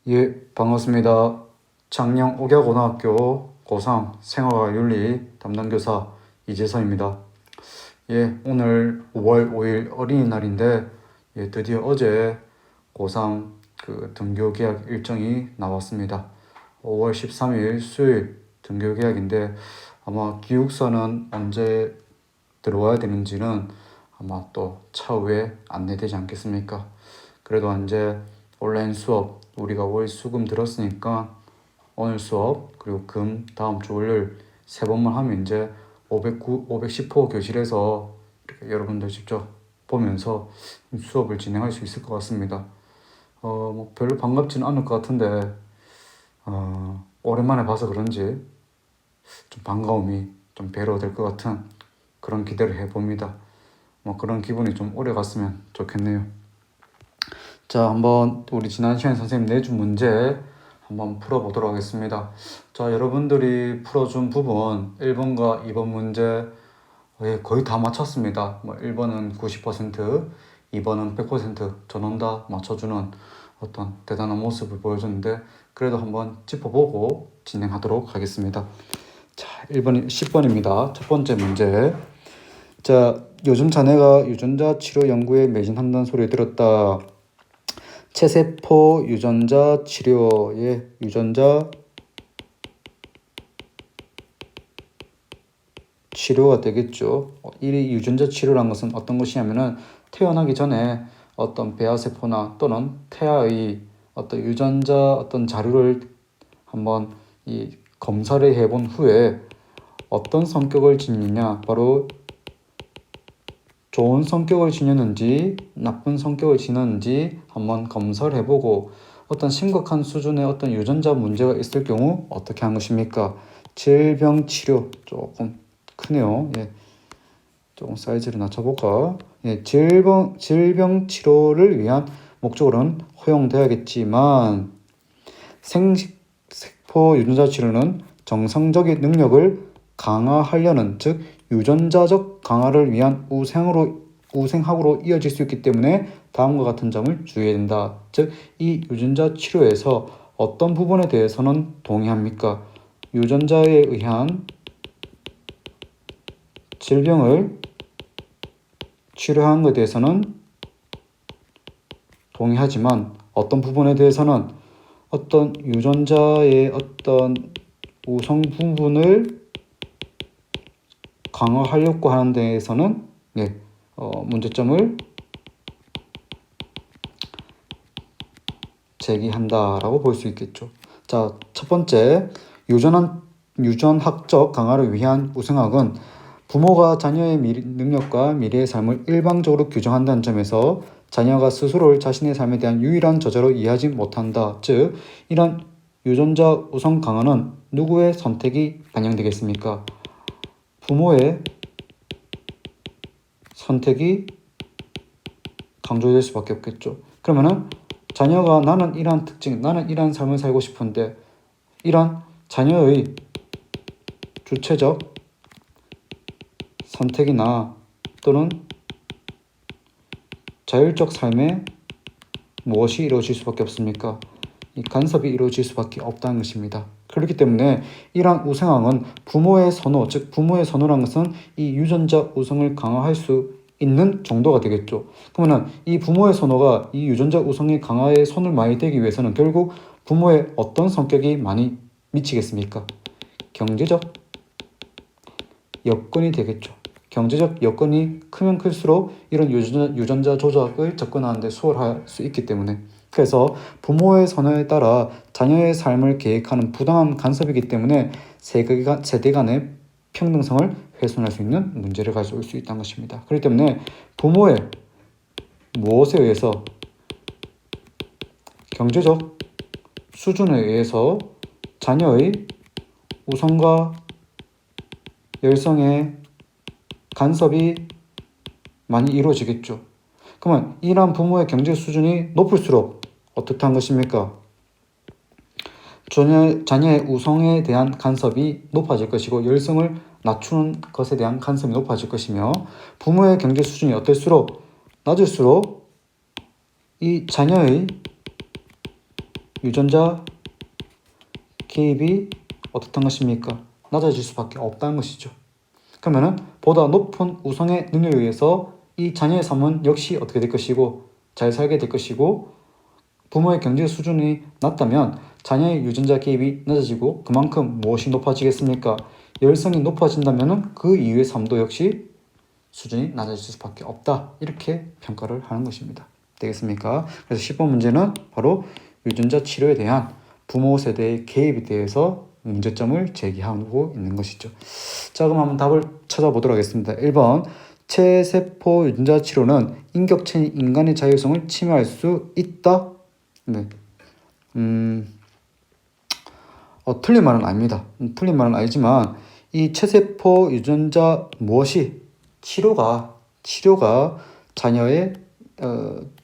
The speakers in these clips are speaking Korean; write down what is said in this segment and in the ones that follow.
예, 반갑습니다. 창녕 옥야고등학교 고3 생활과 윤리 담당 교사 이재성입니다. 예, 오늘 5월 5일 어린이날인데 드디어 어제 고3 등교 계약 일정이 나왔습니다. 5월 13일 수요일 등교 계약인데 아마 기숙사는 언제 들어와야 되는지는 아마 또 차후에 안내되지 않겠습니까? 그래도 이제 온라인 수업 우리가 월 수금 들었으니까 오늘 수업 그리고 다음 주 월요일 3번만 하면 이제 510호 교실에서 이렇게 여러분들 직접 보면서 수업을 진행할 수 있을 것 같습니다. 별로 반갑지는 않을 것 같은데 오랜만에 봐서 그런지 좀 반가움이 좀 배로 될 것 같은 그런 기대를 해봅니다. 그런 기분이 좀 오래 갔으면 좋겠네요. 자, 한번 우리 지난 시간에 선생님 내준 문제 한번 풀어보도록 하겠습니다. 자, 여러분들이 풀어준 부분 1번과 2번 문제 거의 다 맞췄습니다. 1번은 90%, 2번은 100% 전원 다 맞춰주는 어떤 대단한 모습을 보여줬는데 그래도 한번 짚어보고 진행하도록 하겠습니다. 자, 10번입니다. 첫 번째 문제. 자, 요즘 자네가 유전자 치료 연구에 매진한다는 소리 들었다. 체세포 유전자 치료의 유전자 치료가 되겠죠. 이 유전자 치료란 것은 어떤 것이냐면은 태어나기 전에 어떤 배아세포나 또는 태아의 어떤 유전자 어떤 자료를 한번 이 검사를 해본 후에 어떤 성격을 지니냐, 바로 좋은 성격을 지녔는지 나쁜 성격을 지녔는지 한번 검사를 해보고 어떤 심각한 수준의 어떤 유전자 문제가 있을 경우 어떻게 하는 것입니까? 질병 치료 조금 크네요. 예, 조금 사이즈를 낮춰볼까? 예, 질병 치료를 위한 목적으로는 허용되어야겠지만 생식세포 유전자 치료는 정상적인 능력을 강화하려는, 즉 유전자적 강화를 위한 우생학으로 이어질 수 있기 때문에 다음과 같은 점을 주의해야 된다. 즉 이 유전자 치료에서 어떤 부분에 대해서는 동의합니까? 유전자에 의한 질병을 치료하는 것에 대해서는 동의하지만 어떤 부분에 대해서는 어떤 유전자의 어떤 우성 부분을 강화하려고 하는 데에서는 문제점을 제기한다라고 볼 수 있겠죠. 자, 첫 번째, 유전학적 강화를 위한 우생학은 부모가 자녀의 능력과 미래의 삶을 일방적으로 규정한다는 점에서 자녀가 스스로를 자신의 삶에 대한 유일한 저자로 이해하지 못한다. 즉, 이런 유전자 우선 강화는 누구의 선택이 반영되겠습니까? 부모의 선택이 강조될 수밖에 없겠죠. 그러면은 자녀가 나는 이러한 특징, 나는 이러한 삶을 살고 싶은데 이런 자녀의 주체적 선택이나 또는 자율적 삶에 무엇이 이루어질 수밖에 없습니까? 이 간섭이 이루어질 수밖에 없다는 것입니다. 그렇기 때문에 이러한 우생학은 부모의 선호, 즉 부모의 선호라는 것은 이 유전자 우성을 강화할 수 있는 정도가 되겠죠. 그러면 이 부모의 선호가 이 유전자 우성의 강화에 손을 많이 대기 위해서는 결국 부모의 어떤 성격이 많이 미치겠습니까? 경제적 여건이 되겠죠. 경제적 여건이 크면 클수록 이런 유전자 조작을 접근하는 데 수월할 수 있기 때문에, 그래서 부모의 선호에 따라 자녀의 삶을 계획하는 부당한 간섭이기 때문에 세대 간의 평등성을 훼손할 수 있는 문제를 가져올 수 있다는 것입니다. 그렇기 때문에 부모의 무엇에 의해서 경제적 수준에 의해서 자녀의 우성과 열성의 간섭이 많이 이루어지겠죠. 그러면 이러한 부모의 경제 수준이 높을수록 어떻게 한 것입니까? 자녀의 우성에 대한 간섭이 높아질 것이고 열성을 낮추는 것에 대한 간섭이 높아질 것이며, 부모의 경제 수준이 어떨수록 낮을수록 이 자녀의 유전자 개입이 어떻단 것입니까? 낮아질 수밖에 없다는 것이죠. 그러면은 보다 높은 우성의 능력에 의해서 이 자녀의 삶은 역시 어떻게 될 것이고 잘 살게 될 것이고, 부모의 경제 수준이 낮다면 자녀의 유전자 개입이 낮아지고 그만큼 무엇이 높아지겠습니까? 열성이 높아진다면 그 이후의 삶도 역시 수준이 낮아질 수밖에 없다. 이렇게 평가를 하는 것입니다. 되겠습니까? 그래서 10번 문제는 바로 유전자 치료에 대한 부모 세대의 개입에 대해서 문제점을 제기하고 있는 것이죠. 자, 그럼 한번 답을 찾아보도록 하겠습니다. 1번, 체세포 유전자 치료는 인격체인 인간의 자율성을 침해할 수 있다. 네. 틀린 말은 아닙니다. 틀린 말은 아니지만 이 체세포 유전자 무엇이 치료가 자녀의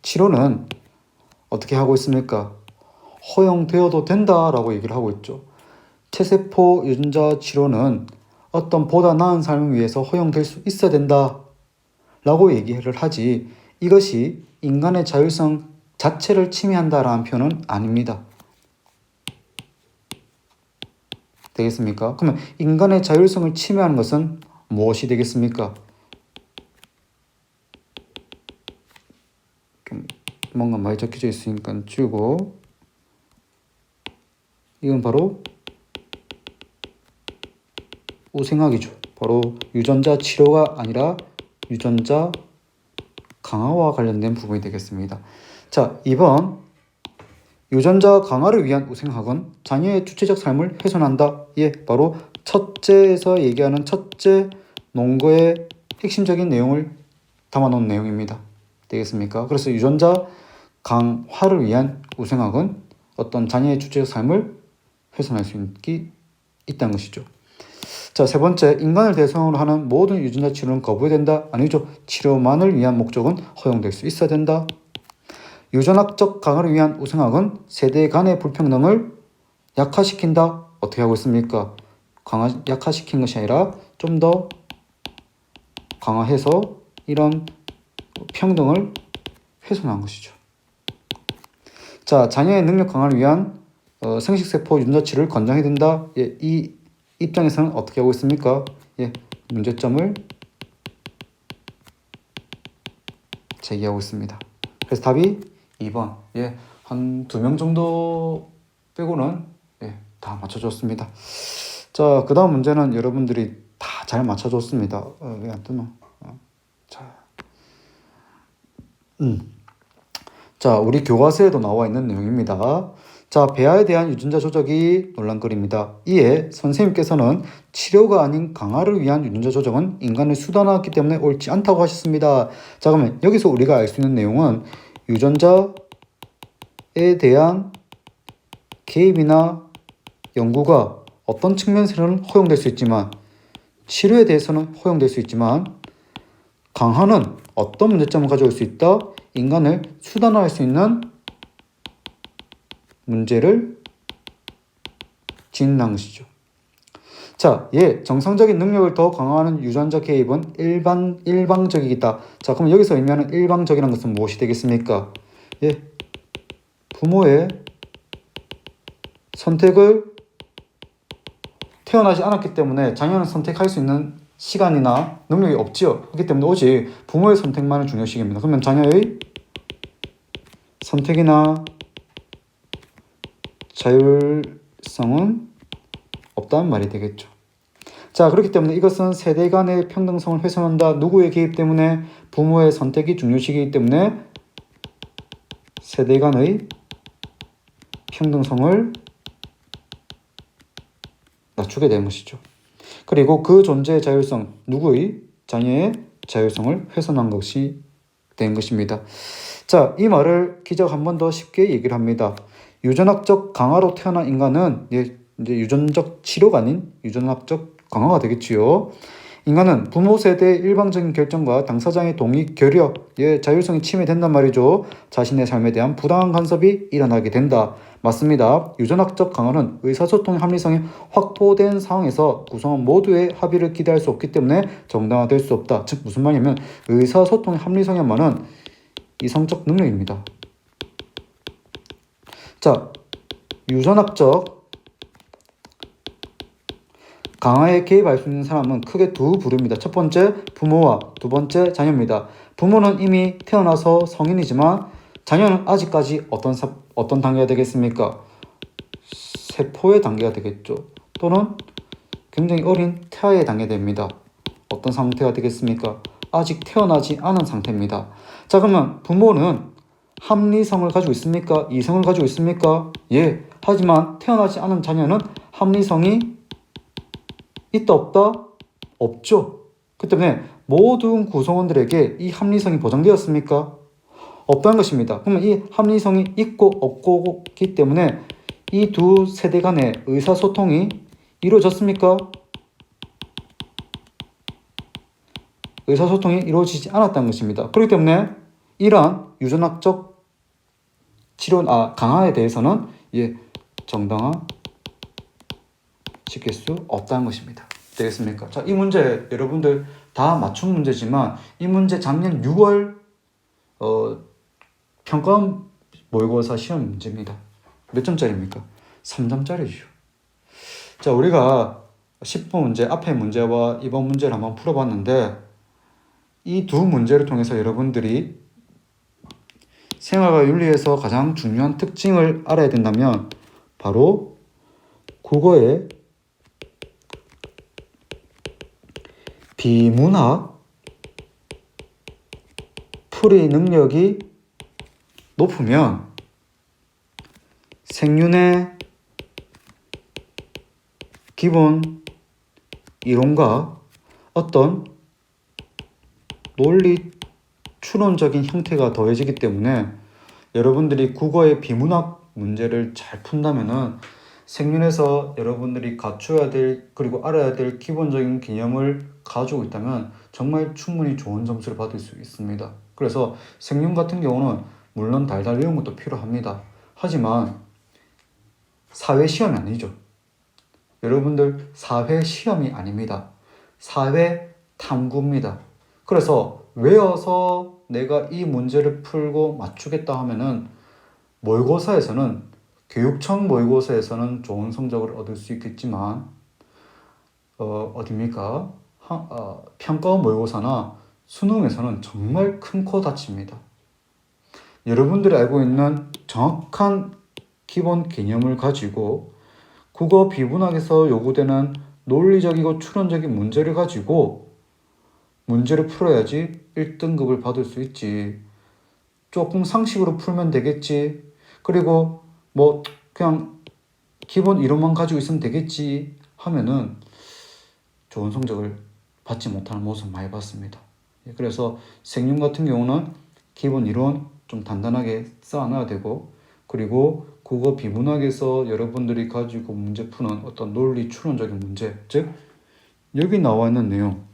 치료는 어떻게 하고 있습니까? 허용되어도 된다라고 얘기를 하고 있죠. 체세포 유전자 치료는 어떤 보다 나은 삶을 위해서 허용될 수 있어야 된다라고 얘기를 하지, 이것이 인간의 자율성 자체를 침해한다라는 표현은 아닙니다. 되겠습니까? 그러면 인간의 자율성을 침해하는 것은 무엇이 되겠습니까? 뭔가 많이 적혀져 있으니까 지우고, 이건 바로 우생학이죠. 바로 유전자 치료가 아니라 유전자 강화와 관련된 부분이 되겠습니다. 자, 2번, 유전자 강화를 위한 우생학은 자녀의 주체적 삶을 훼손한다. 예, 바로 첫째에서 얘기하는 첫째 논거의 핵심적인 내용을 담아놓은 내용입니다. 되겠습니까? 그래서 유전자 강화를 위한 우생학은 어떤 자녀의 주체적 삶을 훼손할 수 있다는 것이죠. 자, 세 번째, 인간을 대상으로 하는 모든 유전자 치료는 거부해야 된다. 아니죠. 치료만을 위한 목적은 허용될 수 있어야 된다. 유전학적 강화를 위한 우생학은 세대 간의 불평등을 약화시킨다. 어떻게 하고 있습니까? 약화시킨 것이 아니라 좀 더 강화해서 이런 평등을 훼손한 것이죠. 자, 자녀의 능력 강화를 위한 생식세포 유전자 치료를 권장해야 된다. 예, 이 입장에서는 어떻게 하고 있습니까? 예, 문제점을 제기하고 있습니다. 그래서 답이 2번. 예, 한 2명 정도 빼고는 예, 다 맞춰줬습니다. 자, 그 다음 문제는 여러분들이 다 잘 맞춰줬습니다. 왜 안 뜨나? 자, 우리 교과서에도 나와 있는 내용입니다. 자, 배아에 대한 유전자 조작이 논란거리입니다. 이에 선생님께서는 치료가 아닌 강화를 위한 유전자 조작은 인간을 수단화했기 때문에 옳지 않다고 하셨습니다. 자, 그러면 여기서 우리가 알 수 있는 내용은 유전자에 대한 개입이나 연구가 어떤 측면에서는 허용될 수 있지만, 치료에 대해서는 허용될 수 있지만, 강화는 어떤 문제점을 가져올 수 있다? 인간을 수단화할 수 있는 문제를 짓는 것이죠. 자, 예, 정상적인 능력을 더 강화하는 유전자 개입은 일방적이다. 자, 그럼 여기서 의미하는 일방적이라는 것은 무엇이 되겠습니까? 예, 부모의 선택을 태어나지 않았기 때문에 자녀는 선택할 수 있는 시간이나 능력이 없지요. 그렇기 때문에 오직 부모의 선택만을 중요시 여깁니다. 그러면 자녀의 선택이나 자율성은 없다는 말이 되겠죠. 자, 그렇기 때문에 이것은 세대 간의 평등성을 훼손한다. 누구의 개입 때문에? 부모의 선택이 중요시기이기 때문에 세대 간의 평등성을 낮추게 된 것이죠. 그리고 그 존재의 자율성, 누구의? 자녀의 자율성을 훼손한 것이 된 것입니다. 자, 이 말을 기자가 한 번 더 쉽게 얘기를 합니다. 유전학적 강화로 태어난 인간은 이제 유전적 치료가 아닌 유전학적 강화가 되겠지요. 인간은 부모 세대의 일방적인 결정과 당사자의 동의, 결여의 자율성이 침해된단 말이죠. 자신의 삶에 대한 부당한 간섭이 일어나게 된다. 맞습니다. 유전학적 강화는 의사소통의 합리성이 확보된 상황에서 구성원 모두의 합의를 기대할 수 없기 때문에 정당화될 수 없다. 즉 무슨 말이냐면 의사소통의 합리성이란 말은 이성적 능력입니다. 자, 유전학적 강화에 개입할 수 있는 사람은 크게 두 부류입니다. 첫 번째, 부모와 두 번째, 자녀입니다. 부모는 이미 태어나서 성인이지만 자녀는 아직까지 어떤 단계가 되겠습니까? 세포의 단계가 되겠죠. 또는 굉장히 어린 태아의 단계 됩니다. 어떤 상태가 되겠습니까? 아직 태어나지 않은 상태입니다. 자, 그러면 부모는 합리성을 가지고 있습니까? 이성을 가지고 있습니까? 예. 하지만 태어나지 않은 자녀는 합리성이 있다 없다? 없죠. 그 때문에 모든 구성원들에게 이 합리성이 보장되었습니까? 없다는 것입니다. 그러면 이 합리성이 있고 없고기 때문에 이 두 세대 간의 의사소통이 이루어졌습니까? 의사소통이 이루어지지 않았다는 것입니다. 그렇기 때문에 이러한 유전학적 강화에 대해서는 정당화 시킬 수 없다는 것입니다. 되겠습니까? 자, 이 문제 여러분들 다 맞춘 문제지만 이 문제 작년 6월 평가원 모의고사 시험 문제입니다. 몇 점짜리입니까? 3점짜리죠. 자, 우리가 10번 문제 앞에 문제와 이번 문제를 한번 풀어봤는데 이 두 문제를 통해서 여러분들이 생활과 윤리에서 가장 중요한 특징을 알아야 된다면 바로 국어의 비문학 풀이 능력이 높으면 생윤의 기본 이론과 어떤 논리 추론적인 형태가 더해지기 때문에 여러분들이 국어의 비문학 문제를 잘 푼다면은 생윤에서 여러분들이 갖춰야 될 그리고 알아야 될 기본적인 개념을 가지고 있다면 정말 충분히 좋은 점수를 받을 수 있습니다. 그래서 생윤 같은 경우는 물론 달달 외운 것도 필요합니다. 하지만 사회 시험이 아니죠. 여러분들 사회 시험이 아닙니다. 사회 탐구입니다. 그래서 외워서 내가 이 문제를 풀고 맞추겠다 하면은 모의고사에서는 교육청 모의고사에서는 좋은 성적을 얻을 수 있겠지만 어딥니까? 평가원 모의고사나 수능에서는 정말 큰 코 다칩니다. 여러분들이 알고 있는 정확한 기본 개념을 가지고 국어 비문학에서 요구되는 논리적이고 추론적인 문제를 가지고 문제를 풀어야지 1등급을 받을 수 있지. 조금 상식으로 풀면 되겠지. 그리고 뭐 그냥 기본 이론만 가지고 있으면 되겠지 하면은 좋은 성적을 받지 못하는 모습 많이 봤습니다. 그래서 생윤 같은 경우는 기본 이론 좀 단단하게 쌓아놔야 되고 그리고 국어 비문학에서 여러분들이 가지고 문제 푸는 어떤 논리 추론적인 문제, 즉 여기 나와 있는 내용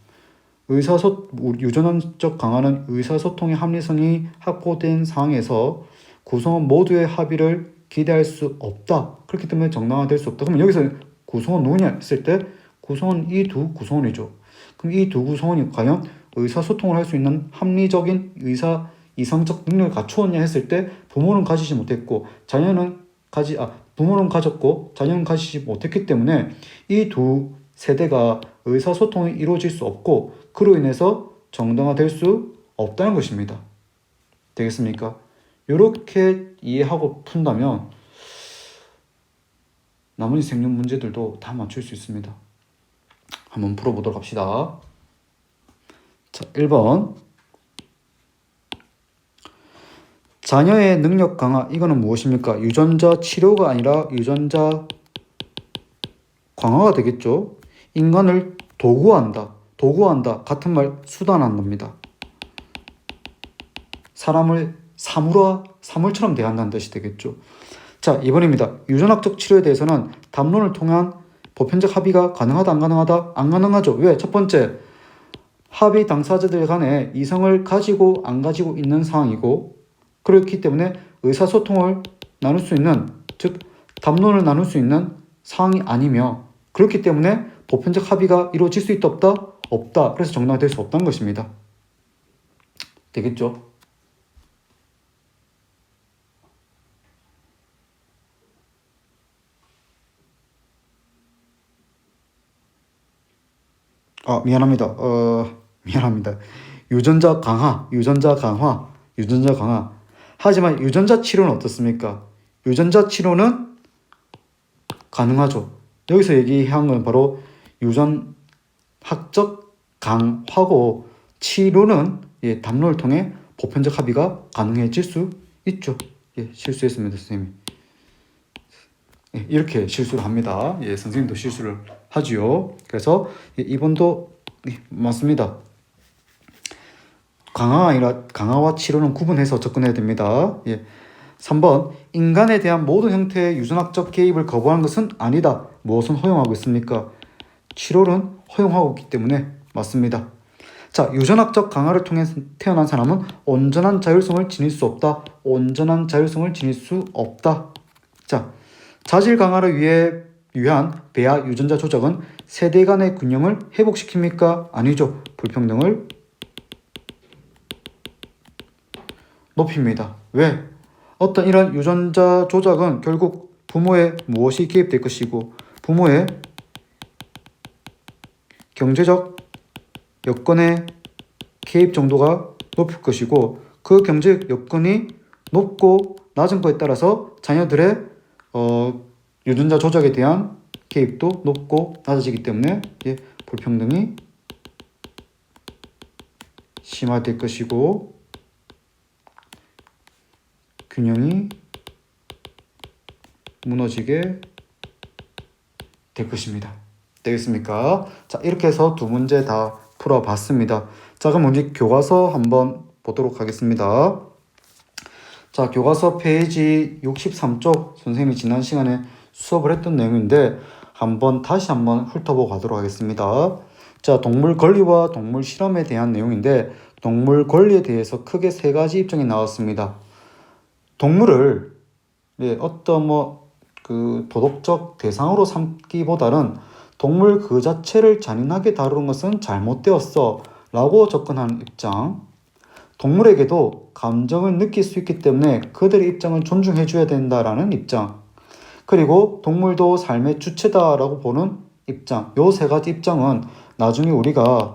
유전적 강화는 의사소통의 합리성이 확보된 상황에서 구성원 모두의 합의를 기대할 수 없다. 그렇기 때문에 정당화될 수 없다. 그러면 여기서 구성원 누구냐 했을 때 구성원 이 두 구성원이죠. 그럼 이 두 구성원이 과연 의사소통을 할 수 있는 합리적인 이성적 능력을 갖추었냐 했을 때 부모는 가지지 못했고 부모는 가졌고 자녀는 가지지 못했기 때문에 이 두 세대가 의사소통이 이루어질 수 없고 그로 인해서 정당화될 수 없다는 것입니다. 되겠습니까? 이렇게 이해하고 푼다면 나머지 생존 문제들도 다 맞출 수 있습니다. 한번 풀어보도록 합시다. 자, 1번 자녀의 능력 강화, 이거는 무엇입니까? 유전자 치료가 아니라 유전자 강화가 되겠죠. 인간을 도구화한다. 같은 말 수단한답니다. 사람을 사물처럼 대한다는 뜻이 되겠죠. 자, 2번입니다. 유전학적 치료에 대해서는 담론을 통한 보편적 합의가 가능하다, 안 가능하다? 안 가능하죠. 왜? 첫 번째, 합의 당사자들 간에 이성을 가지고 안 가지고 있는 상황이고 그렇기 때문에 의사소통을 나눌 수 있는, 즉 담론을 나눌 수 있는 상황이 아니며 그렇기 때문에 보편적 합의가 이루어질 수 있다, 없다? 없다. 그래서 정당화될 수 없다는 것입니다. 되겠죠? 미안합니다. 미안합니다. 유전자 강화. 하지만 유전자 치료는 어떻습니까? 유전자 치료는 가능하죠. 여기서 얘기한 건 바로 유전학적 강화고, 치료는 담론을 통해 보편적 합의가 가능해질 수 있죠. 실수했습니다, 선생님. 이렇게 실수를 합니다. 선생님도 실수를 하지요. 그래서 이번도 맞습니다. 강화가 아니라 강화와 치료는 구분해서 접근해야 됩니다. 3번, 인간에 대한 모든 형태의 유전학적 개입을 거부하는 것은 아니다. 무엇은 허용하고 있습니까? 치료는 허용하고 있기 때문에 맞습니다. 자, 유전학적 강화를 통해 태어난 사람은 온전한 자율성을 지닐 수 없다. 온전한 자율성을 지닐 수 없다. 자, 자질 강화를 위한 배아 유전자 조작은 세대 간의 균형을 회복시킵니까? 아니죠. 불평등을 높입니다. 왜? 어떤 이런 유전자 조작은 결국 부모의 무엇이 개입될 것이고, 부모의 경제적 여건의 개입 정도가 높을 것이고, 그 경제적 여건이 높고 낮은 거에 따라서 자녀들의 유전자 조작에 대한 개입도 높고 낮아지기 때문에 불평등이 심화될 것이고, 균형이 무너지게 될 것입니다. 되겠습니까? 자, 이렇게 해서 두 문제 다 풀어봤습니다. 자, 그럼 우리 교과서 한번 보도록 하겠습니다. 자, 교과서 페이지 63쪽 선생님이 지난 시간에 수업을 했던 내용인데 다시 한번 훑어보고 가도록 하겠습니다. 자, 동물 권리와 동물 실험에 대한 내용인데, 동물 권리에 대해서 크게 세 가지 입장이 나왔습니다. 동물을 어떤 도덕적 대상으로 삼기보다는 동물 그 자체를 잔인하게 다루는 것은 잘못되었어 라고 접근하는 입장. 동물에게도 감정을 느낄 수 있기 때문에 그들의 입장을 존중해 줘야 된다라는 입장. 그리고 동물도 삶의 주체다라고 보는 입장. 요 세 가지 입장은 나중에 우리가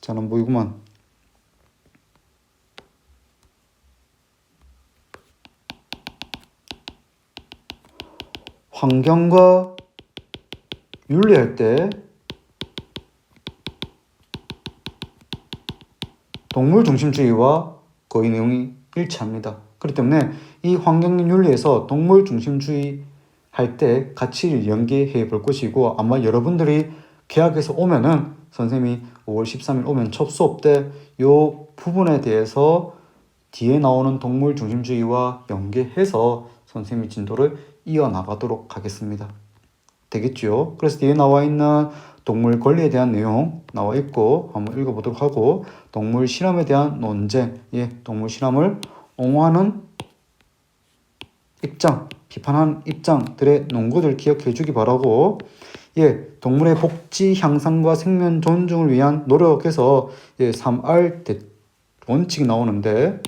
잘안 보이구만. 환경과 윤리할 때 동물 중심주의와 거의 내용이 일치합니다. 그렇기 때문에 이 환경 윤리에서 동물 중심주의 할 때 가치를 연계해 볼 것이고, 아마 여러분들이 계약에서 오면은 선생님이 5월 13일 오면 첫 수업 때 이 부분에 대해서 뒤에 나오는 동물 중심주의와 연계해서 선생님이 진도를 이어나가도록 하겠습니다. 되겠죠? 그래서 뒤에 나와 있는 동물 권리에 대한 내용 나와 있고 한번 읽어보도록 하고, 동물 실험에 대한 논쟁, 동물 실험을 옹호하는 입장, 비판하는 입장들의 논거들 기억해 주기 바라고, 동물의 복지 향상과 생명 존중을 위한 노력에서 3R 원칙이 나오는데,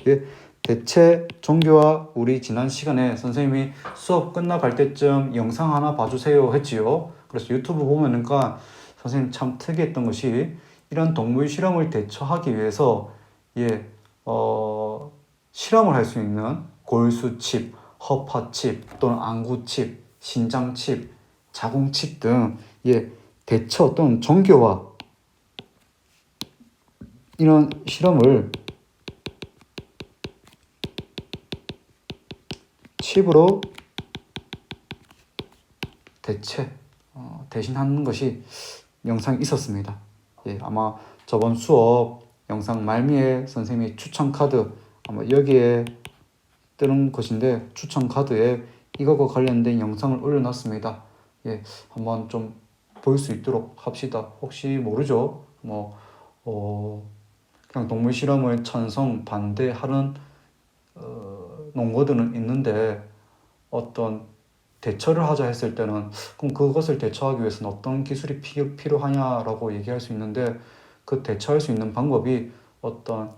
대체 종교와 우리 지난 시간에 선생님이 수업 끝나갈 때쯤 영상 하나 봐주세요 했지요. 그래서 유튜브 보면은까 선생님 참 특이했던 것이, 이런 동물 실험을 대처하기 위해서 실험을 할 수 있는 골수칩, 허파칩 또는 안구칩, 신장칩, 자궁칩 등 대처 또는 종교와 이런 실험을 칩으로 대신하는 것이 영상이 있었습니다. 아마 저번 수업 영상 말미에 선생님이 추천 카드, 아마 여기에 뜨는 것인데 추천 카드에 이거와 관련된 영상을 올려놨습니다. 한번 좀 볼 수 있도록 합시다. 혹시 모르죠? 그냥 동물 실험을 찬성, 반대하는 논거들은 있는데, 어떤 대처를 하자 했을 때는 그럼 그것을 대처하기 위해서는 어떤 기술이 필요하냐라고 얘기할 수 있는데, 그 대처할 수 있는 방법이 어떤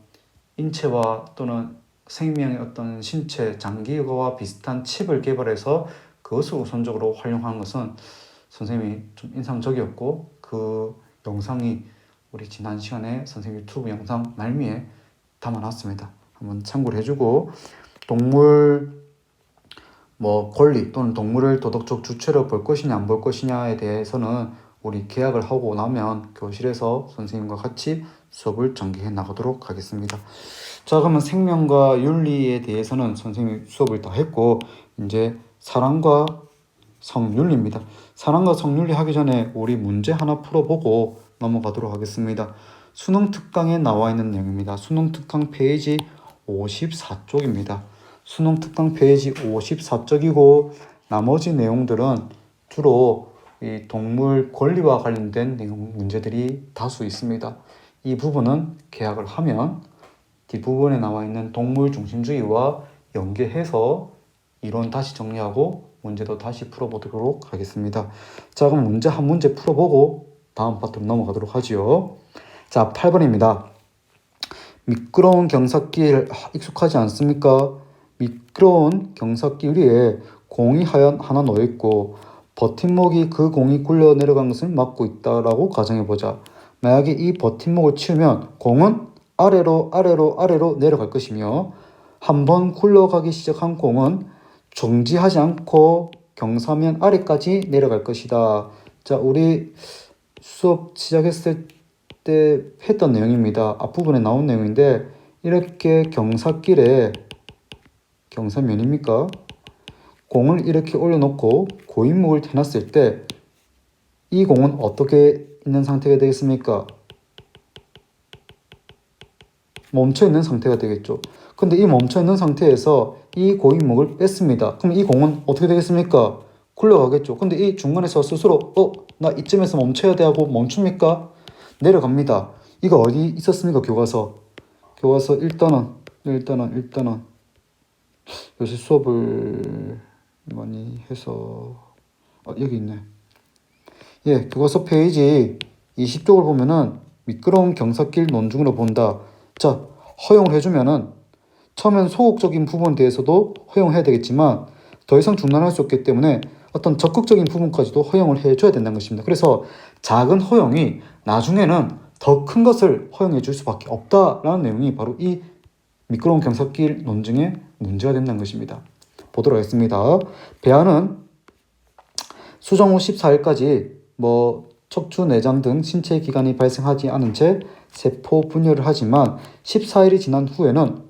인체와 또는 생명의 어떤 신체 장기와 비슷한 칩을 개발해서 그것을 우선적으로 활용하는 것은 선생님이 좀 인상적이었고, 그 영상이 우리 지난 시간에 선생님 유튜브 영상 말미에 담아놨습니다. 한번 참고를 해주고, 동물 권리 또는 동물을 도덕적 주체로 볼 것이냐 안 볼 것이냐에 대해서는 우리 계약을 하고 나면 교실에서 선생님과 같이 수업을 전개해 나가도록 하겠습니다. 자, 그러면 생명과 윤리에 대해서는 선생님이 수업을 다 했고, 이제 사랑과 성윤리입니다. 사랑과 성윤리 하기 전에 우리 문제 하나 풀어보고 넘어가도록 하겠습니다. 수능 특강에 나와 있는 내용입니다. 수능 특강 페이지 54쪽입니다. 수능 특강 페이지 54쪽이고, 나머지 내용들은 주로 이 동물 권리와 관련된 내용 문제들이 다수 있습니다. 이 부분은 계약을 하면 뒷부분에 나와 있는 동물 중심주의와 연계해서 이론 다시 정리하고 문제도 다시 풀어보도록 하겠습니다. 자, 그럼 문제 한 문제 풀어보고 다음 파트로 넘어가도록 하지요. 자, 8번입니다. 미끄러운 경사길, 익숙하지 않습니까? 미끄러운 경사길 위에 공이 하나 놓여있고 버팀목이 그 공이 굴러 내려간 것을 막고 있다라고 가정해보자. 만약에 이 버팀목을 치우면 공은 아래로 내려갈 것이며, 한번 굴러가기 시작한 공은 정지하지 않고 경사면 아래까지 내려갈 것이다. 자, 우리 수업 시작했을 때 했던 내용입니다. 앞부분에 나온 내용인데, 이렇게 경사길에 경사면입니까? 공을 이렇게 올려놓고 고인목을 해놨을 때 이 공은 어떻게 있는 상태가 되겠습니까? 멈춰있는 상태가 되겠죠. 근데 이 멈춰있는 상태에서 이 고인목을 뺐습니다. 그럼 이 공은 어떻게 되겠습니까? 굴러가겠죠. 근데 이 중간에서 스스로 나 이쯤에서 멈춰야 돼 하고 멈춥니까? 내려갑니다. 이거 어디 있었습니까? 교과서 일단은 요새 수업을 많이 해서 여기 있네. 예, 교과서 페이지 20쪽을 보면은 미끄러운 경사길 논중으로 본다. 자, 허용을 해주면은 처음엔 소극적인 부분에 대해서도 허용해야 되겠지만 더 이상 중단할 수 없기 때문에 어떤 적극적인 부분까지도 허용을 해줘야 된다는 것입니다. 그래서 작은 허용이 나중에는 더 큰 것을 허용해 줄 수밖에 없다라는 내용이 바로 이 미끄러운 경사길 논증의 문제가 된다는 것입니다. 보도록 하겠습니다. 배아는 수정 후 14일까지 척추, 내장 등 신체 기관이 발생하지 않은 채 세포 분열을 하지만 14일이 지난 후에는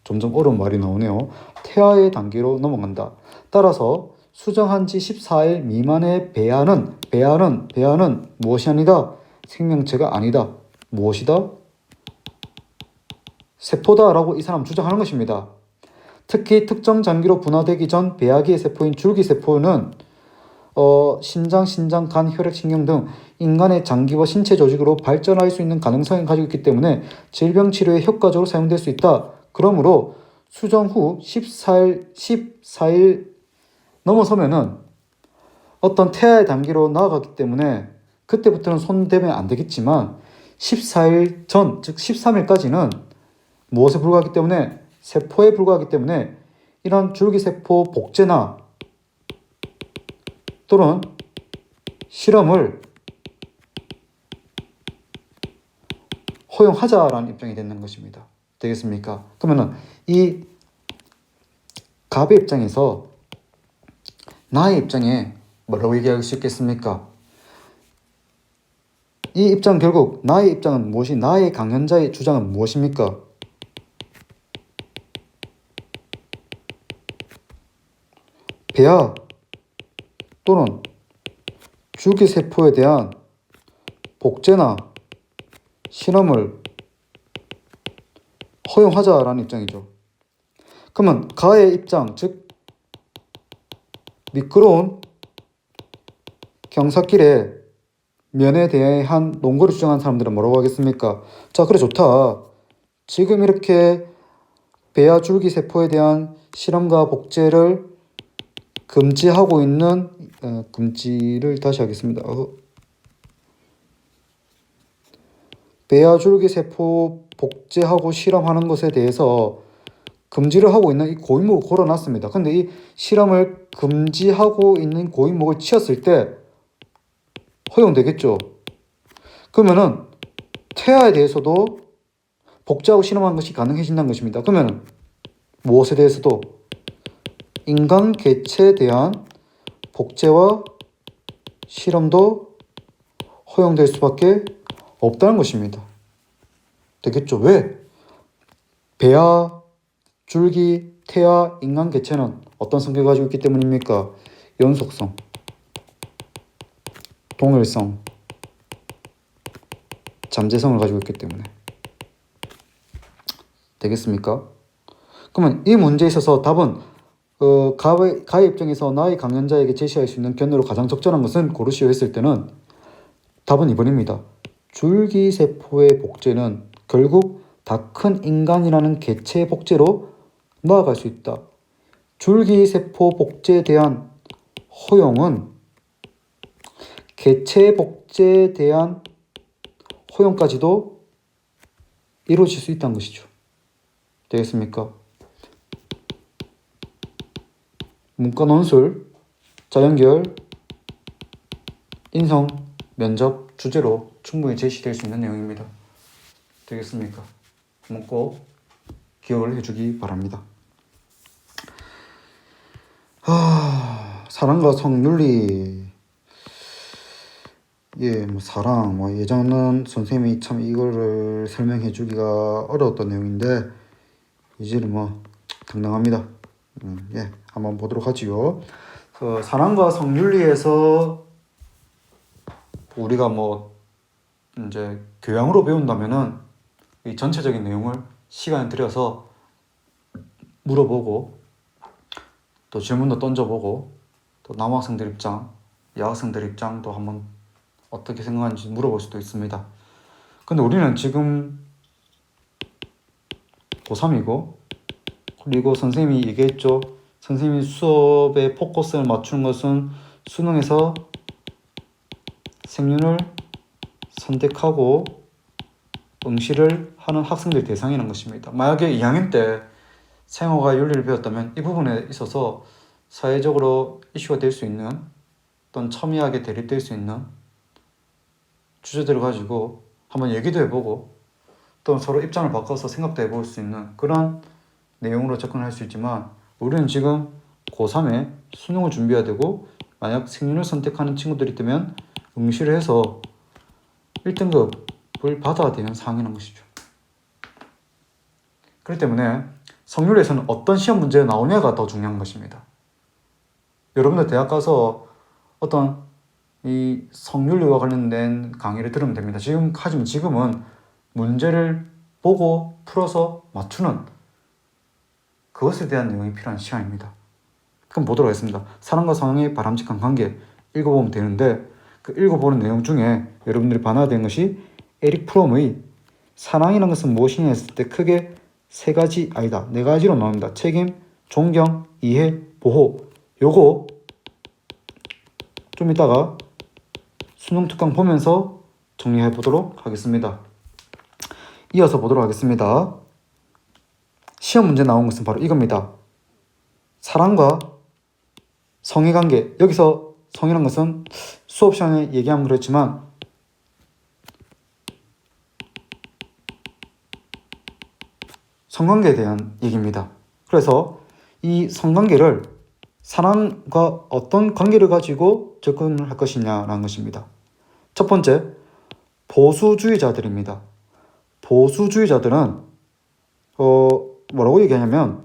점점 어려운 말이 나오네요. 태아의 단계로 넘어간다. 따라서 수정한 지 14일 미만의 배아는 무엇이 아니다? 생명체가 아니다. 무엇이다? 세포다라고 이 사람 주장하는 것입니다. 특히 특정 장기로 분화되기 전 배아기의 세포인 줄기세포는 신장, 간, 혈액, 신경 등 인간의 장기와 신체 조직으로 발전할 수 있는 가능성을 가지고 있기 때문에 질병 치료에 효과적으로 사용될 수 있다. 그러므로 수정 후 14일 넘어서면은 어떤 태아의 단계로 나아갔기 때문에 그때부터는 손대면 안 되겠지만 14일 전, 즉 13일까지는 무엇에 불과하기 때문에? 세포에 불과하기 때문에 이런 줄기세포 복제나 또는 실험을 허용하자라는 입장이 되는 것입니다. 되겠습니까? 그러면은 이 갑의 입장에서 나의 입장에 뭐라고 얘기할 수 있겠습니까? 이 입장 결국 나의 입장은 무엇이, 나의 강연자의 주장은 무엇입니까? 배아 또는 줄기세포에 대한 복제나 실험을 허용하자라는 입장이죠. 그러면 가의 입장, 즉 미끄러운 경사길의 면에 대한 논거를 주장한 사람들은 뭐라고 하겠습니까? 자, 그래 좋다. 지금 이렇게 배아 줄기세포에 대한 실험과 복제를 금지하고 있는 금지를 다시 하겠습니다. 배아 줄기세포 복제하고 실험하는 것에 대해서 금지를 하고 있는 이 고인목을 걸어놨습니다. 근데 이 실험을 금지하고 있는 고인목을 치었을 때 허용되겠죠. 그러면은 태아에 대해서도 복제하고 실험하는 것이 가능해진다는 것입니다. 그러면은 무엇에 대해서도 인간 개체에 대한 복제와 실험도 허용될 수밖에 없다는 것입니다. 되겠죠? 왜? 배아, 줄기, 태아, 인간 개체는 어떤 성격을 가지고 있기 때문입니까? 연속성, 동일성, 잠재성을 가지고 있기 때문에. 되겠습니까? 그러면 이 문제에 있어서 답은 가해 입장에서 나의 강연자에게 제시할 수 있는 견해로 가장 적절한 것은 고르시오 했을 때는 답은 2번입니다. 줄기세포의 복제는 결국 다 큰 인간이라는 개체의 복제로 나아갈 수 있다. 줄기세포 복제에 대한 허용은 개체 복제에 대한 허용까지도 이루어질 수 있다는 것이죠. 되겠습니까? 문과 논술, 자연계열, 인성, 면접, 주제로 충분히 제시될 수 있는 내용입니다. 되겠습니까? 한번 꼭 기억을 해주기 바랍니다. 사랑과 성윤리. 예, 사랑, 예전은 선생님이 참 이거를 설명해 주기가 어려웠던 내용인데, 이제는 당당합니다. 예, 한번 보도록 하지요. 사랑과 성윤리에서 우리가 이제 교양으로 배운다면은 이 전체적인 내용을 시간을 들여서 물어보고 또 질문도 던져보고 또 남학생들 입장, 여학생들 입장도 한번 어떻게 생각하는지 물어볼 수도 있습니다. 근데 우리는 지금 고3이고 그리고 선생님이 얘기했죠. 선생님이 수업에 포커스를 맞추는 것은 수능에서 생윤을 선택하고 응시를 하는 학생들 대상이라는 것입니다. 만약에 2학년 때 생어가 윤리를 배웠다면 이 부분에 있어서 사회적으로 이슈가 될 수 있는 또는 첨예하게 대립될 수 있는 주제들을 가지고 한번 얘기도 해보고 또 서로 입장을 바꿔서 생각도 해볼 수 있는 그런 내용으로 접근할 수 있지만 우리는 지금 고3에 수능을 준비해야 되고 만약 생윤을 선택하는 친구들이 있다면 응시를 해서 1등급을 받아야 되는 상황이라는 것이죠. 그렇기 때문에 성윤리에서는 어떤 시험 문제가 나오냐가 더 중요한 것입니다. 여러분들 대학 가서 어떤 이 성윤리와 관련된 강의를 들으면 됩니다. 하지만 지금은 문제를 보고 풀어서 맞추는 그것에 대한 내용이 필요한 시간입니다. 그럼 보도록 하겠습니다. 사랑과 성의 바람직한 관계 읽어보면 되는데 그 읽어보는 내용 중에 여러분들이 봐야 되는 것이 에릭 프롬의 사랑이라는 것은 무엇이냐 했을 때 크게 4가지로 나옵니다. 책임, 존경, 이해, 보호. 요거 좀 이따가 수능 특강 보면서 정리해 보도록 하겠습니다. 이어서 보도록 하겠습니다. 시험 문제 나온 것은 바로 이겁니다. 사랑과 성의 관계. 여기서 성이란 것은 수업 시간에 얘기하면 그렇지만 성관계에 대한 얘기입니다. 그래서 이 성관계를 사랑과 어떤 관계를 가지고 접근을 할 것이냐라는 것입니다. 첫 번째, 보수주의자들입니다. 보수주의자들은 뭐라고 얘기하냐면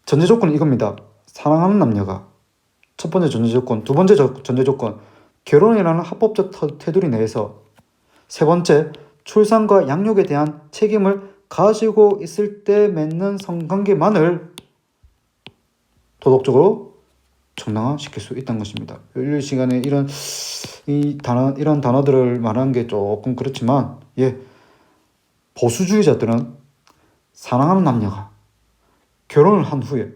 전제 조건은 이겁니다. 사랑하는 남녀가 첫 번째 전제 조건, 두 번째 전제 조건, 결혼이라는 합법적 테두리 내에서 세 번째, 출산과 양육에 대한 책임을 가지고 있을 때 맺는 성관계만을 도덕적으로 정당화시킬 수 있다는 것입니다. 이 시간에 이런 단어들을 말하는 게 조금 그렇지만, 보수주의자들은 사랑하는 남녀가 결혼을 한 후에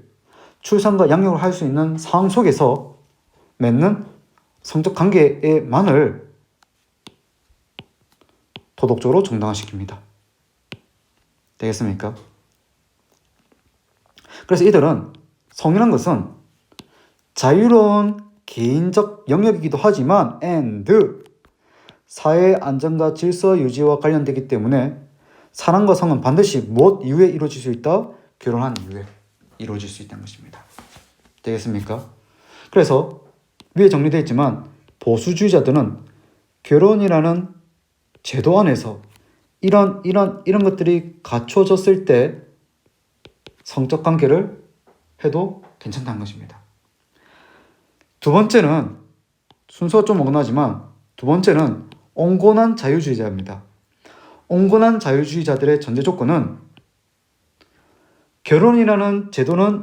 출산과 양육을 할 수 있는 상황 속에서 맺는 성적 관계만을 도덕적으로 정당화시킵니다. 되겠습니까? 그래서 이들은 성이란 것은 자유로운 개인적 영역이기도 하지만 사회의 안정과 질서 유지와 관련되기 때문에 사랑과 성은 반드시 무엇 이후에 이루어질 수 있다? 결혼한 이후에 이루어질 수 있다는 것입니다. 되겠습니까? 그래서 위에 정리되어 있지만 보수주의자들은 결혼이라는 제도 안에서 이런 것들이 갖춰졌을 때 성적 관계를 해도 괜찮다는 것입니다. 두 번째는 순서가 좀 어긋나지만 두 번째는 온건한 자유주의자입니다. 온건한 자유주의자들의 전제 조건은 결혼이라는 제도는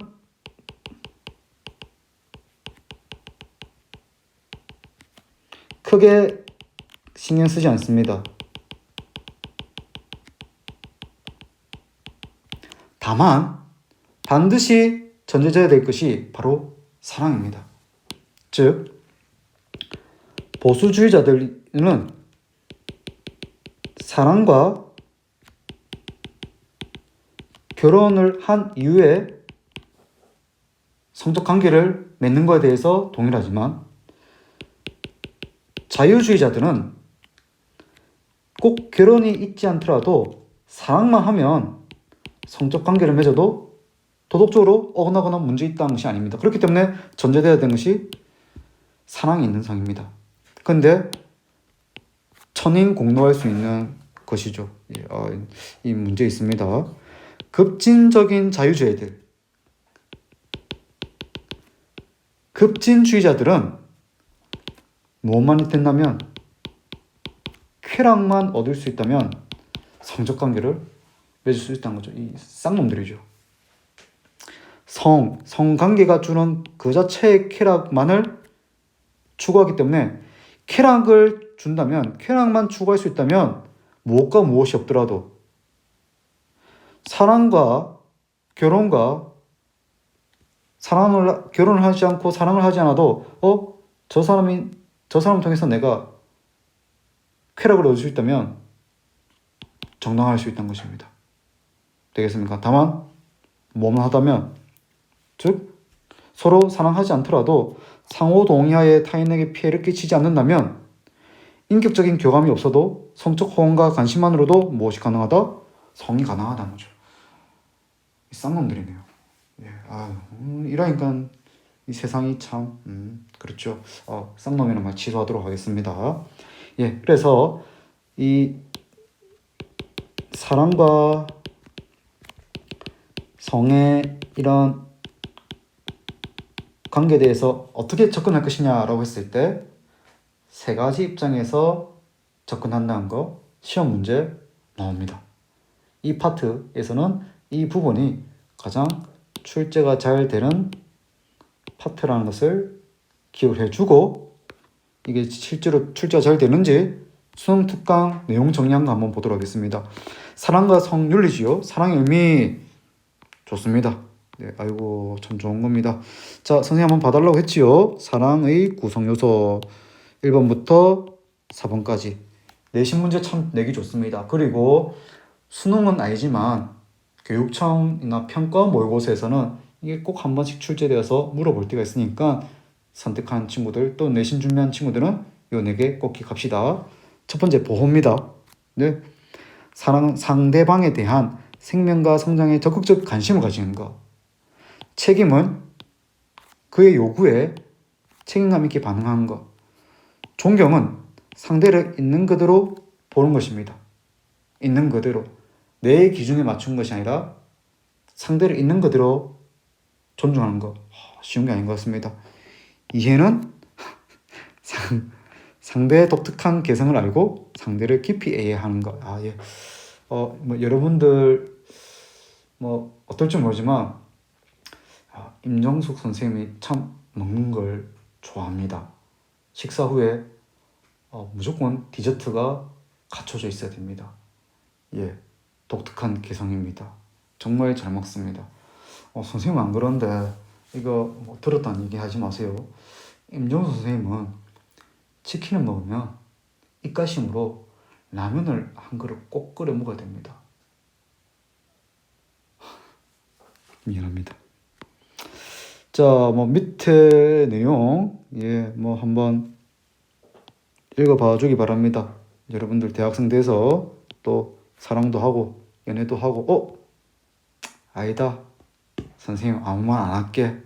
크게 신경 쓰지 않습니다. 다만 반드시 전제되어야 될 것이 바로 사랑입니다. 즉 보수주의자들은 사랑과 결혼을 한 이후에 성적 관계를 맺는 것에 대해서 동일하지만 자유주의자들은 꼭 결혼이 있지 않더라도 사랑만 하면 성적 관계를 맺어도 도덕적으로 어긋나거나 문제 있다는 것이 아닙니다. 그렇기 때문에 전제되어야 되는 것이 사랑이 있는 상입니다. 근데 천인공노할 수 있는 것이죠. 이 문제 있습니다. 급진적인 자유주의들, 급진주의자들은 무엇만 된다면 쾌락만 얻을 수 있다면 성적 관계를 맺을 수 있다는 거죠. 이 쌍놈들이죠. 성관계가 주는 그 자체의 쾌락만을 추구하기 때문에 쾌락을 준다면, 쾌락만 추구할 수 있다면 무엇과 무엇이 없더라도 사랑과 결혼과 결혼을 하지 않고 사랑을 하지 않아도 저 사람을 통해서 내가 쾌락을 얻을 수 있다면 정당화할 수 있다는 것입니다. 되겠습니까? 다만 뭐만 하다면, 즉 서로 사랑하지 않더라도 상호 동의하에 타인에게 피해를 끼치지 않는다면 인격적인 교감이 없어도 성적 호응과 관심만으로도 무엇이 가능하다? 성이 가능하다는 거죠. 쌍놈들이네요. 이러니까 이 세상이 참 그렇죠. 쌍놈이라는 말 취소하도록 하겠습니다. 그래서 이 사랑과 성의 이런 관계에 대해서 어떻게 접근할 것이냐라고 했을 때 세 가지 입장에서 접근한다는 거 시험 문제 나옵니다. 이 파트에서는 이 부분이 가장 출제가 잘 되는 파트라는 것을 기억을 해주고, 이게 실제로 출제가 잘 되는지 수능 특강 내용 정리한 거 한번 보도록 하겠습니다. 사랑과 성 윤리지요. 사랑의 의미 좋습니다. 아이고 참 좋은 겁니다. 자, 선생님 한번 봐달라고 했지요. 사랑의 구성 요소 1번부터 4번까지 내신 문제 참 내기 좋습니다. 그리고 수능은 아니지만 교육청이나 평가 모의고사에서는 이게 꼭 한 번씩 출제되어서 물어볼 때가 있으니까 선택한 친구들, 또 내신 준비한 친구들은 요 4개 꼭 기억합시다. 첫 번째 보호입니다. 상대방에 대한 생명과 성장에 적극적 관심을 가지는 것. 책임은 그의 요구에 책임감 있게 반응하는 것. 존경은 상대를 있는 그대로 보는 것입니다. 있는 그대로. 내 기준에 맞춘 것이 아니라 상대를 있는 그대로 존중하는 것. 쉬운 게 아닌 것 같습니다. 이해는 상대의 독특한 개성을 알고 상대를 깊이 이해하는 것. 여러분들 어떨지 모르지만 임정숙 선생님이 참 먹는 걸 좋아합니다. 식사 후에 무조건 디저트가 갖춰져 있어야 됩니다. 독특한 개성입니다. 정말 잘 먹습니다. 선생님 안 그런데 이거 들었다는 얘기 하지 마세요. 임정숙 선생님은 치킨을 먹으면 입가심으로 라면을 한 그릇 꼭 끓여 먹어야 됩니다. 미안합니다. 자, 밑에 내용 한번 읽어봐 주기 바랍니다. 여러분들 대학생 돼서 또 사랑도 하고 연애도 하고 아니다. 선생님 아무 말 안 할게.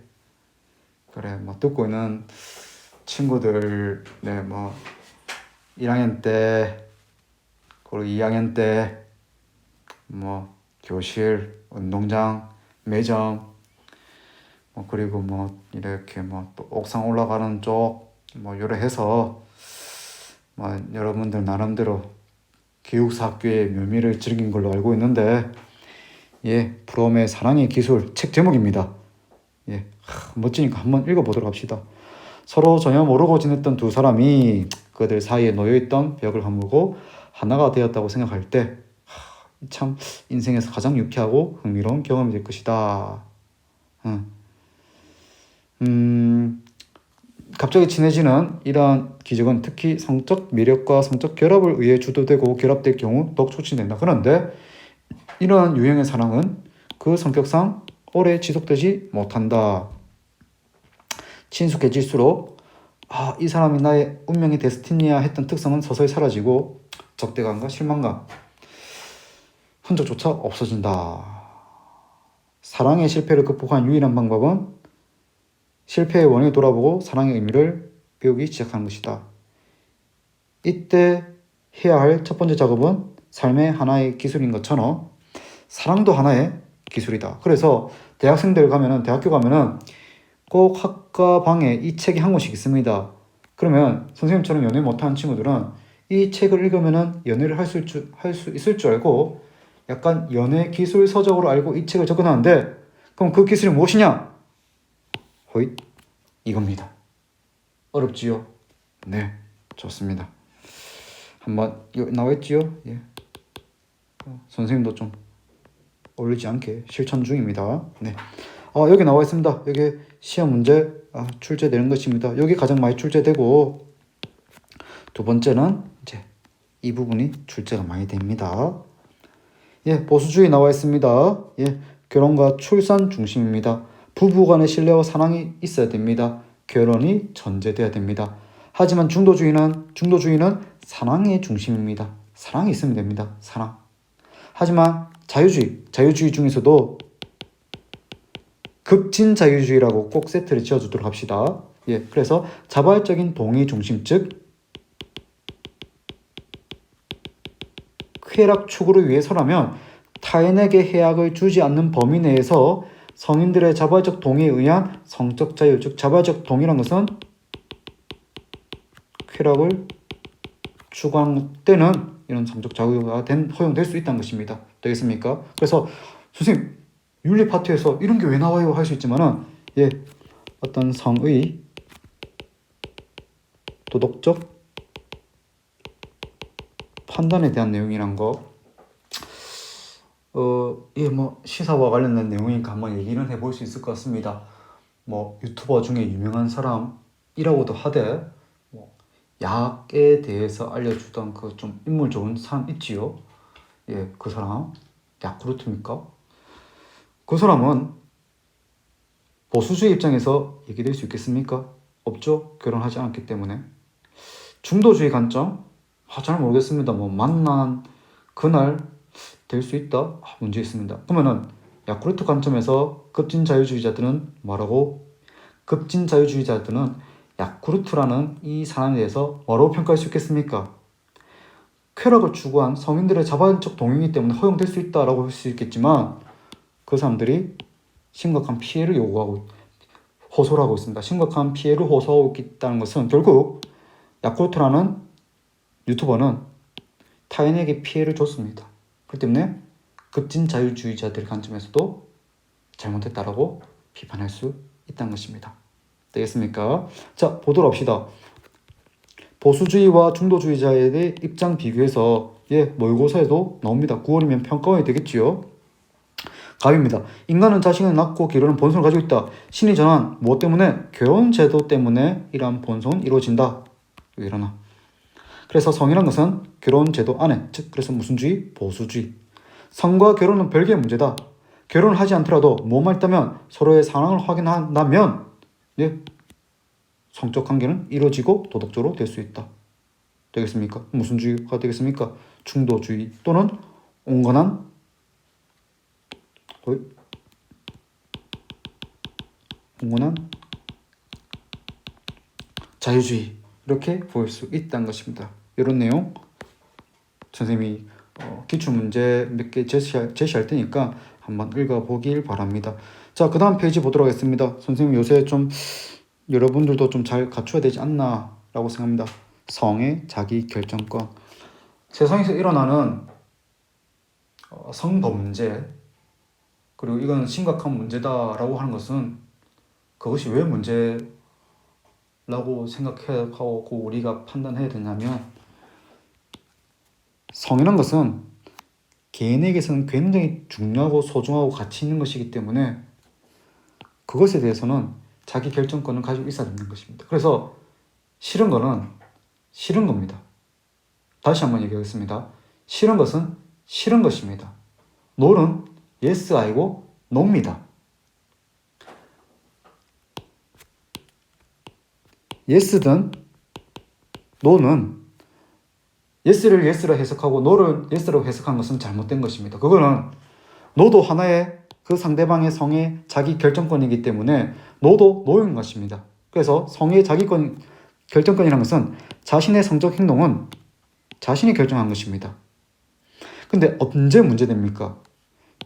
그래 뭐 듣고 있는 친구들 뭐 1학년 때 그리고 2학년 때 뭐 교실, 운동장, 매점 뭐 그리고 뭐 이렇게 뭐 또 옥상 올라가는 쪽 뭐 요래 해서 뭐 여러분들 나름대로 기숙사 학교의 묘미를 즐긴 걸로 알고 있는데 프롬의 사랑의 기술 책 제목입니다. 멋지니까 한번 읽어보도록 합시다. 서로 전혀 모르고 지냈던 두 사람이 그들 사이에 놓여있던 벽을 허물고 하나가 되었다고 생각할 때 참 인생에서 가장 유쾌하고 흥미로운 경험이 될 것이다. 갑자기 친해지는 이러한 기적은 특히 성적 매력과 성적 결합을 의해 주도되고 결합될 경우 더욱 촉진된다. 그런데 이러한 유형의 사랑은 그 성격상 오래 지속되지 못한다. 친숙해질수록 이 사람이 나의 운명의 데스티니야 했던 특성은 서서히 사라지고 적대감과 실망감, 흔적조차 없어진다. 사랑의 실패를 극복한 유일한 방법은 실패의 원인을 돌아보고 사랑의 의미를 배우기 시작하는 것이다. 이때 해야 할 첫 번째 작업은 삶의 하나의 기술인 것처럼 사랑도 하나의 기술이다. 그래서 대학교 가면은 꼭 학과 방에 이 책이 한 권씩 있습니다. 그러면 선생님처럼 연애 못하는 친구들은 이 책을 읽으면은 연애를 할 수 있을 줄 알고 약간 연애 기술 서적으로 알고 이 책을 접근하는데 그럼 그 기술이 무엇이냐? 호잇 이겁니다. 어렵지요? 네, 좋습니다. 한번 나와있지요? 선생님도 좀 어울리지 않게 실천 중입니다. 네. 여기 나와 있습니다. 여기 시험 문제 출제되는 것입니다. 여기 가장 많이 출제되고 두 번째는 이제 이 부분이 출제가 많이 됩니다. 보수주의 나와 있습니다. 결혼과 출산 중심입니다. 부부 간의 신뢰와 사랑이 있어야 됩니다. 결혼이 전제돼야 됩니다. 하지만 중도주의는 사랑의 중심입니다. 사랑이 있으면 됩니다. 사랑. 하지만 자유주의 중에서도 급진 자유주의라고 꼭 세트를 지어주도록 합시다. 그래서 자발적인 동의 중심, 즉 쾌락 추구를 위해서라면 타인에게 해악을 주지 않는 범위 내에서 성인들의 자발적 동의에 의한 성적 자유, 즉 자발적 동의란 것은 쾌락을 추구하는 때는 이런 성적 자유가 허용될 수 있다는 것입니다. 되겠습니까? 그래서 선생님 윤리 파트에서 이런 게 왜 나와요? 할 수 있지만은 어떤 성의 도덕적 판단에 대한 내용이란 거 뭐 시사와 관련된 내용이니까 한번 얘기는 해볼 수 있을 것 같습니다. 뭐 유튜버 중에 유명한 사람이라고도 하되 뭐 약에 대해서 알려주던 그 좀 인물 좋은 사람 있지요. 그 사람 야쿠르트입니까? 그 사람은 보수주의 입장에서 얘기될 수 있겠습니까? 없죠. 결혼하지 않았기 때문에. 중도주의 관점? 잘 모르겠습니다. 뭐 만난 그날 될 수 있다? 문제 있습니다. 그러면은 야쿠르트 관점에서 급진 자유주의자들은 야쿠르트라는 이 사람에 대해서 뭐라고 평가할 수 있겠습니까? 쾌락을 추구한 성인들의 자발적 동의이기 때문에 허용될 수 있다라고 할 수 있겠지만 그 사람들이 심각한 피해를 호소를 하고 있습니다. 심각한 피해를 호소하고 있다는 것은 결국 야쿠르트라는 유튜버는 타인에게 피해를 줬습니다. 그렇기 때문에 급진 자유주의자들의 관점에서도 잘못했다라고 비판할 수 있다는 것입니다. 되겠습니까? 자, 보도록 합시다. 보수주의와 중도주의자의 입장 비교해서 모의고사에도 나옵니다. 9월이면 평가원이 되겠지요. 갑입니다. 인간은 자신을 낳고 기르는 본성을 가지고 있다. 신이 전한 무엇 때문에? 결혼제도 때문에 이러한 본성은 이루어진다. 일어나. 그래서 성이란 것은 결혼제도 안에, 즉 그래서 무슨 주의? 보수주의. 성과 결혼은 별개의 문제다. 결혼을 하지 않더라도 뭐만 있다면 서로의 사랑을 확인한다면 성적 관계는 이루어지고 도덕적으로 될 수 있다. 되겠습니까? 무슨 주의가 되겠습니까? 중도주의 또는 온건한 자유주의 이렇게 보일 수 있다는 것입니다. 이런 내용 선생님이 기출문제 몇 개 제시할 테니까 한번 읽어보길 바랍니다. 자, 그 다음 페이지 보도록 하겠습니다. 선생님 요새 좀 여러분들도 좀 잘 갖춰야 되지 않나 라고 생각합니다. 성의 자기결정권. 세상에서 일어나는 성범죄, 그리고 이건 심각한 문제다라고 하는 것은 그것이 왜 문제라고 생각하고 우리가 판단해야 되냐면, 성이라는 것은 개인에게서는 굉장히 중요하고 소중하고 가치 있는 것이기 때문에 그것에 대해서는 자기 결정권을 가지고 있어야 되는 것입니다. 그래서 싫은 거는 싫은 겁니다. 다시 한번 얘기하겠습니다. 싫은 것은 싫은 것입니다. no는 yes 아니고 no입니다. yes든 no는 yes를 yes로 해석하고 no를 yes로 해석한 것은 잘못된 것입니다. 그거는 no도 하나의 그 상대방의 성의 자기 결정권이기 때문에 no도 no인 것입니다. 그래서 성의 자기 결정권이라는 것은 자신의 성적 행동은 자신이 결정한 것입니다. 근데 언제 문제됩니까?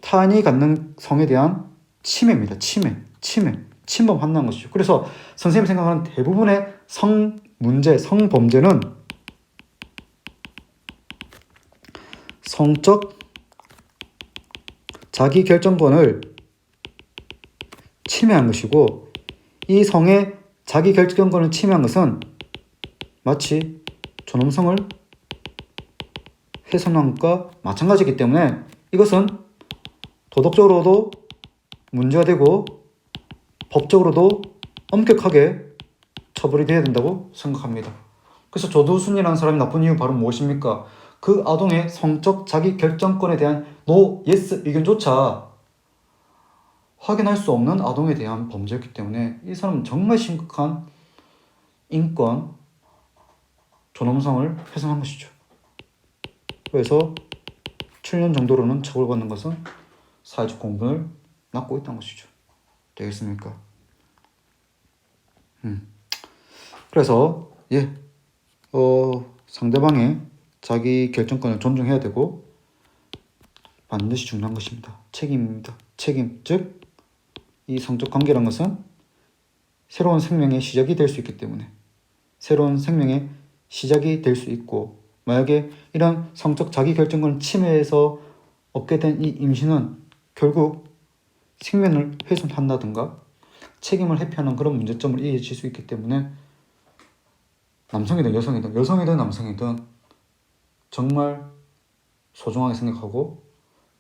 타인이 갖는 성에 대한 침해입니다. 침범한다는 것이죠. 그래서 선생님이 생각하는 대부분의 성문제, 성범죄는 성적 자기 결정권을 침해한 것이고, 이 성의 자기 결정권을 침해한 것은 마치 존엄성을 훼손한 것과 마찬가지이기 때문에 이것은 도덕적으로도 문제가 되고 법적으로도 엄격하게 처벌이 돼야 된다고 생각합니다. 그래서 조두순이라는 사람이 나쁜 이유 바로 무엇입니까? 그 아동의 성적 자기 결정권에 대한 no, yes 의견조차 확인할 수 없는 아동에 대한 범죄였기 때문에 이 사람은 정말 심각한 인권, 존엄성을 훼손한 것이죠. 그래서 7년 정도로는 처벌받는 것은 사회적 공분을 낳고 있다는 것이죠. 되겠습니까? 그래서 상대방의 자기 결정권을 존중해야 되고 반드시 중요한 것입니다. 책임입니다. 책임, 즉 이 성적 관계란 것은 새로운 생명의 시작이 될 수 있기 때문에 새로운 생명의 시작이 될 수 있고, 만약에 이런 성적 자기 결정권을 침해해서 얻게 된 이 임신은 결국 생명을 훼손한다든가 책임을 회피하는 그런 문제점을 이어질 수 있기 때문에 남성이든 여성이든 남성이든 정말 소중하게 생각하고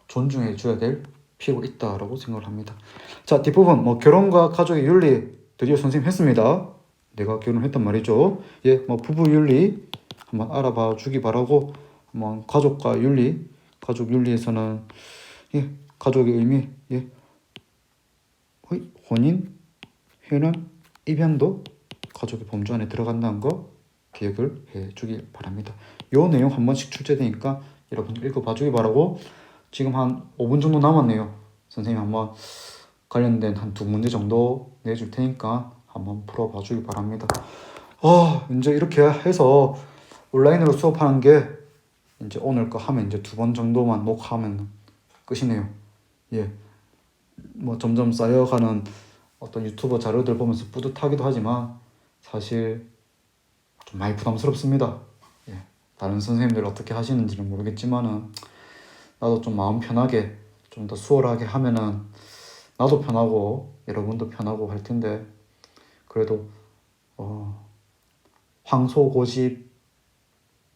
존중해 줘야 될 필요가 있다라고 생각을 합니다. 자, 뒷부분 결혼과 가족의 윤리 드디어 선생님 했습니다. 내가 결혼했단 말이죠. 부부 윤리 한번 알아봐 주기 바라고, 한번 가족과 윤리, 가족 윤리에서는 가족의 의미, 혼인, 회혼, 입양도 가족의 범주 안에 들어간다는 거 기억을 해 주길 바랍니다. 이 내용 한 번씩 출제되니까 여러분 읽어봐 주기 바라고, 지금 한 5분 정도 남았네요. 선생님 한번 관련된 한 2문제 정도 내줄 테니까 한번 풀어봐 주기 바랍니다. 이제 이렇게 해서 온라인으로 수업하는 게 이제 오늘 거 하면 이제 2번 정도만 녹화하면 끝이네요. 점점 쌓여가는 어떤 유튜버 자료들 보면서 뿌듯하기도 하지만 사실 좀 많이 부담스럽습니다. 다른 선생님들 어떻게 하시는지는 모르겠지만은 나도 좀 마음 편하게 좀 더 수월하게 하면은 나도 편하고 여러분도 편하고 할 텐데, 그래도 황소고집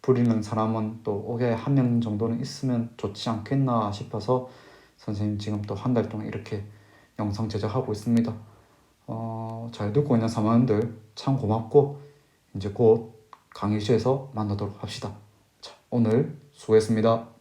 부리는 사람은 또 옥에 한 명 정도는 있으면 좋지 않겠나 싶어서 선생님 지금 또 한 달 동안 이렇게 영상 제작하고 있습니다. 잘 듣고 있는 사모님들 참 고맙고 이제 곧 강의실에서 만나도록 합시다. 자, 오늘 수고했습니다.